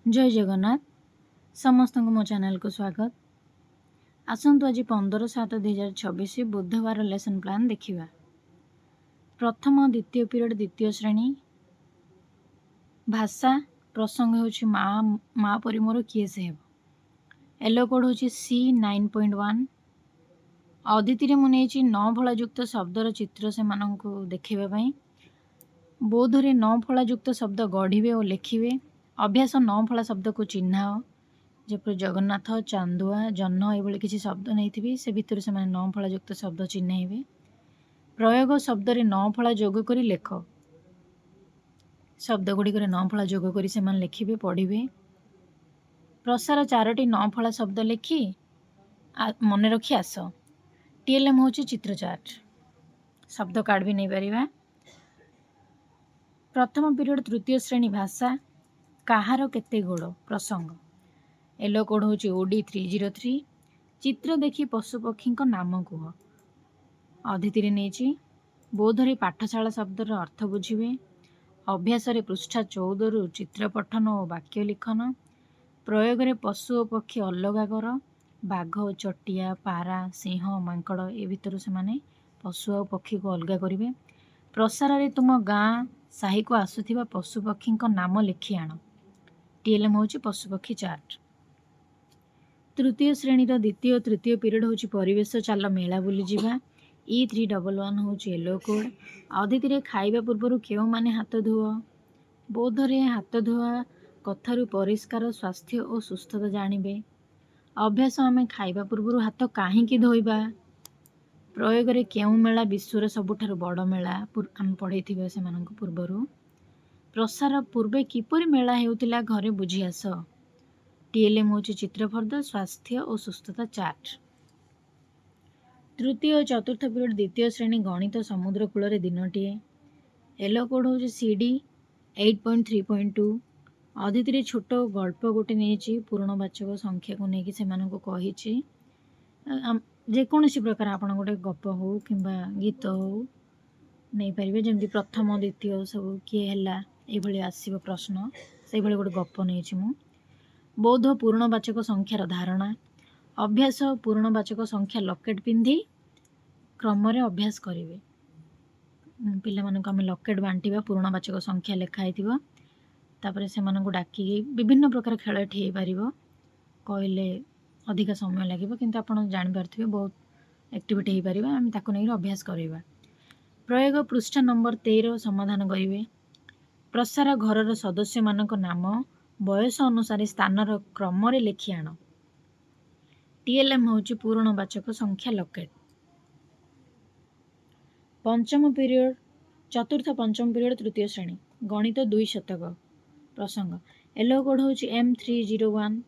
जय जगन्नाथ समस्त मो चैनल को स्वागत। आसतु आज 15/7/2026 बुधवार लेसन प्लान देखा। प्रथम द्वितीय पीरियड द्वितीय श्रेणी भाषा प्रसंग होची माँ परी मोर किए से हेब। येलो कोड होची C9.1। अदिति मुझे 9 फलायुक्त शब्दर चित्र से देखा। बोधरे 9 फलायुक्त शब्द गढ़े और लिखे। अभ्यास 9 फला शब्द को चिन्हाओ जपर जगन्नाथ चांदुआ जन्न ये किसी शब्द नहीं से भितर से 9 फलायुक्त शब्द चिन्हइबे। प्रयोग शब्द रे 9 फला जोग करी लेख। शब्द गुड़िक 9 फला जोग करी से लिखिबे पढ़िबे। प्रसार 4टी 9 फला शब्द लिखि मन रखी आस। टीएलएम होची चित्र चार्ट। शब्द कार्ड भी नहीं पारिबा। प्रथम पीरियड तृतीय श्रेणी भाषा कहार केते गोड़ प्रसंग। येलो कोड होची OD303। चित्र देखी पशुपक्षी नाम कह। अदिति नहीं बोधरे पाठशाला शब्दर अर्थ बुझे। अभ्यास पृष्ठा 14 रु चित्र पठन और वाक्य लिखन। प्रयोग रे पशु और पक्षी अलग कर। बाघ चटिया पारा सिंह मांकड़ ए भितर से माने पशु और पक्षी को अलग करेंगे। प्रसार रे तुम गाँ साही को आसुथिबा पशुपक्षी नाम लिखि आण। टीएलएम होची पशुपक्षी चार्ट। तृतीय श्रेणी द्वितीय और तृतीय पीरियड होची परिवेश चाल मेला बुली जिबा। E311 होची येलो कोड। अदिति खाइबा पूर्व क्यों माने हाथ धुओ। बोधरे हाथ धुआ कथारु परिष्कार स्वास्थ्य और सुस्थता जानिबे। अभ्यास आमे खाइबा पूर्व हाथ काहींकी धोइबा। प्रयोग रे क्यों मेला विश्वर सबुठारु बड़ मेला आम पढ़े से पूर्वर। प्रसार पूर्वे किपरि मेला हेउतिला घरे बुझी आस। टीएलएम होची चित्रफर्द स्वास्थ्य और सुस्थता चार्ट। तृतीय और चतुर्थ पीरियड द्वितीय श्रेणी गणित समुद्र कूल दिनटीए। येलो कोड होची CD 8.3.2। अदिति छोट गल्प गोटे नहीं पूर्णवाचक संख्या को लेकिन से कही जेकोसी प्रकार आप गोटे गप हो कि गीत हो नहीं पारे जमी प्रथम द्वितीय सब किए है ये आसव प्रश्न से गोटे गप नहीं मु। बोध पूर्णवाचक संख्यार धारणा। अभ्यास पूर्णवाचक संख्या लकेट पिंधि क्रम अभ्यास करेंगे। पिला आम लकेट बांटा पूर्णवाचक संख्या लिखाई तापर से डाकिकी विभिन्न प्रकार खेल ठे पार कहले अधिक समय लगे किंतु आप जापारे बहुत एक्टिविटी हो पार आम ताक नहीं अभ्यास करवा। प्रयोग पृष्ठा नंबर 13 समाधान करेंगे। प्रसार घर सदस्य मानक नाम बयस अनुसार स्थानर क्रम लिखि आण। टीएलएम होची पूर्णवाचक संख्या लकेट। पंचम पीरियड चतुर्थ पंचम पीरियड तृतीय श्रेणी गणित 2 शतक प्रसंग। येलो कोड होची M301।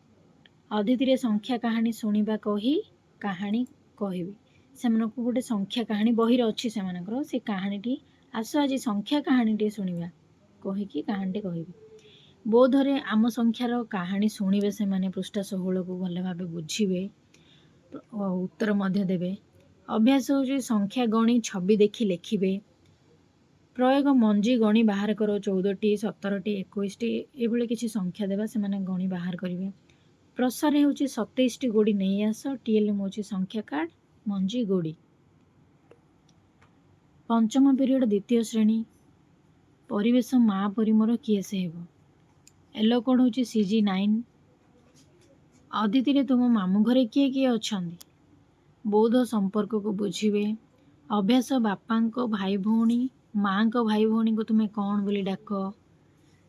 अदिति संख्या कहानी शुणा कही कहानी कहबी से गोटे संख्या कहानी बही अच्छी से कहानी आस आज संख्या कहानी शुणा कहीकि कहानी कहबी। बोधरे आम संख्यार कहानी शुणे से माने पृष्ठा 16 को भल भाव बुझे उत्तर मध्य देवे। अभ्यास होची संख्या गणी छवि देखी लिखिबे। प्रयोग मंजी गणी बाहर करो 14टी 17टी 21टी ये किसी संख्या देवा से माने गणी बाहर करेंगे। प्रसार होची 27टी गोड़ी नहीं आस। टीएलएम होची संख्या कार्ड मंजी गोड़ी। पंचम पीरियड द्वितीय श्रेणी परिवेश माँ परी मोर किए से हेब। येलो कोड होची CG9। अदिति तुम मामू घरे किए किए अच्छंदी। बौद्ध संपर्क को बुझे। अभ्यास बापा भाई भौणी माँ को भाई भौणी को तुम्हें कौन बोली डाक।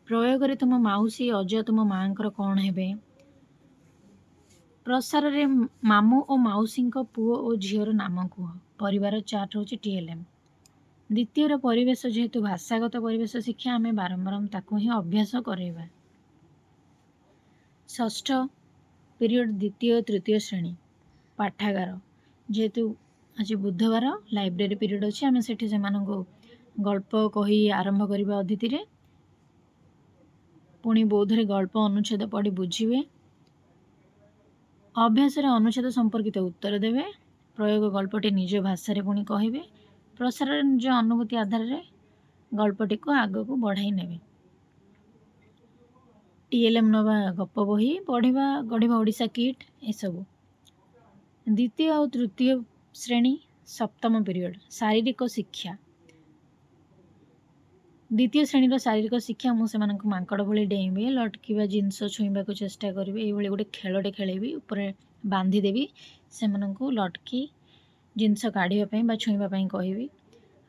प्रयोग रे तुम माउसी अजय तुम माँ कौन हेबे। प्रसार रे मामू और माउसी पुओ और झीर नाम कह। परिवार चार्ट होची टीएलएम। द्वितीय परिवेश जेहेतु भाषागत परिवेश शिक्षा आम बारंबार ताकू ही अभ्यास करवा। षष्ठ पीरियड द्वितीय तृतीय श्रेणी पाठागार जेहेतु आज बुधवार लाइब्रेरी पीरियड अच्छी आम से गल्प कही आरंभ करवा। अदिति पुणी बोधरे गल्प अनुच्छेद पढ़ी बुझे। अभ्यास अनुच्छेद संपर्कित उत्तर देवे। प्रयोग गल्पटी निज भाषा पुणी कहे। प्रसार निज अनुभूति आधार गल्पटी को आग को बढ़ाई नेबे। TLM ନେବା ଗପ ବହି ପଢ଼ିବା ଗଢ଼ିବା ଓଡ଼ିଶା କିଟ୍ ଏସବୁ। ଦ୍ୱିତୀୟ ଆଉ ତୃତୀୟ ଶ୍ରେଣୀ ସପ୍ତମ ପିରିୟଡ଼ ଶାରୀରିକ ଶିକ୍ଷା। ଦ୍ୱିତୀୟ ଶ୍ରେଣୀର ଶାରୀରିକ ଶିକ୍ଷା ମୁଁ ସେମାନଙ୍କୁ ମାଙ୍କଡ଼ ଭଳି ଡେଇଁବେ, ଲଟକିବା ଜିନିଷ ଛୁଇଁବାକୁ ଚେଷ୍ଟା କରିବି, ଏଇଭଳି ଗୋଟେ ଖେଳଟେ ଖେଳେଇବି, ଉପରେ ବାନ୍ଧିଦେବି, ସେମାନଙ୍କୁ ଲଟକି ଜିନିଷ କାଢ଼ିବା ପାଇଁ ବା ଛୁଇଁବା ପାଇଁ କହିବି।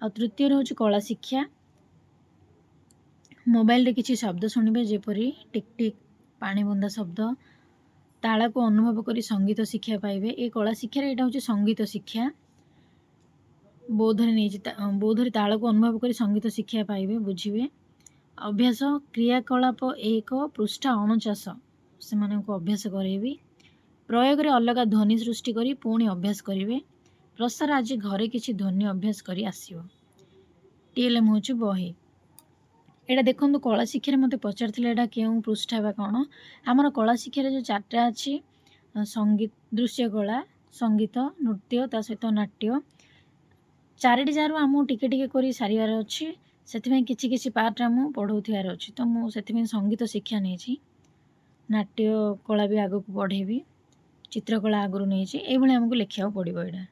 ଆଉ ତୃତୀୟରେ ହେଉଛି କଳା ଶିକ୍ଷା। ମୋବାଇଲରେ କିଛି ଶବ୍ଦ ଶୁଣିବେ, ଯେପରି ଟିକ୍ ଟିକ୍ ପାଣି ବୁନ୍ଦା ଶବ୍ଦ, ତାଳକୁ ଅନୁଭବ କରି ସଙ୍ଗୀତ ଶିକ୍ଷା ପାଇବେ। ଏ କଳା ଶିକ୍ଷାରେ ଏଇଟା ହେଉଛି ସଙ୍ଗୀତ ଶିକ୍ଷା। ବୌଦ୍ଧରେ ତାଳକୁ ଅନୁଭବ କରି ସଙ୍ଗୀତ ଶିକ୍ଷା ପାଇବେ, ବୁଝିବେ। ଅଭ୍ୟାସ କ୍ରିୟାକଳାପ 1 ପୃଷ୍ଠା 49 ସେମାନଙ୍କୁ ଅଭ୍ୟାସ କରାଇବି। ପ୍ରୟୋଗରେ ଅଲଗା ଧ୍ୱନି ସୃଷ୍ଟି କରି ପୁଣି ଅଭ୍ୟାସ କରିବେ। ପ୍ରସାର ଆଜି ଘରେ କିଛି ଧ୍ୱନି ଅଭ୍ୟାସ କରି ଆସିବ। TLM ହେଉଛି ବହି। ଏଇଟା ଦେଖନ୍ତୁ କଳା ଶିକ୍ଷାରେ ମୋତେ ପଚାରିଥିଲେ ଏଇଟା କେଉଁ ପୃଷ୍ଠା ବା କ'ଣ। ଆମର କଳା ଶିକ୍ଷାରେ ଯେଉଁ 4ଟା ଅଛି, ସଙ୍ଗୀତ, ଦୃଶ୍ୟ କଳା, ସଙ୍ଗୀତ, ନୃତ୍ୟ, ତା ସହିତ ନାଟ୍ୟ, 4ଟି ଯାରୁ ଆମକୁ ଟିକେ ଟିକେ କରି ସାରିବାର ଅଛି। ସେଥିପାଇଁ କିଛି କିଛି ପାର୍ଟ ଆମକୁ ପଢ଼ଉଥିବାର ଅଛି। ତ ମୁଁ ସେଥିପାଇଁ ସଙ୍ଗୀତ ଶିକ୍ଷା ନେଇଛି, ନାଟ୍ୟ କଳା ବି ଆଗକୁ ପଢ଼େଇବି, ଚିତ୍ରକଳା ଆଗରୁ ନେଇଛି। ଏଇଭଳି ଆମକୁ ଲେଖିବାକୁ ପଡ଼ିବ ଏଇଟା।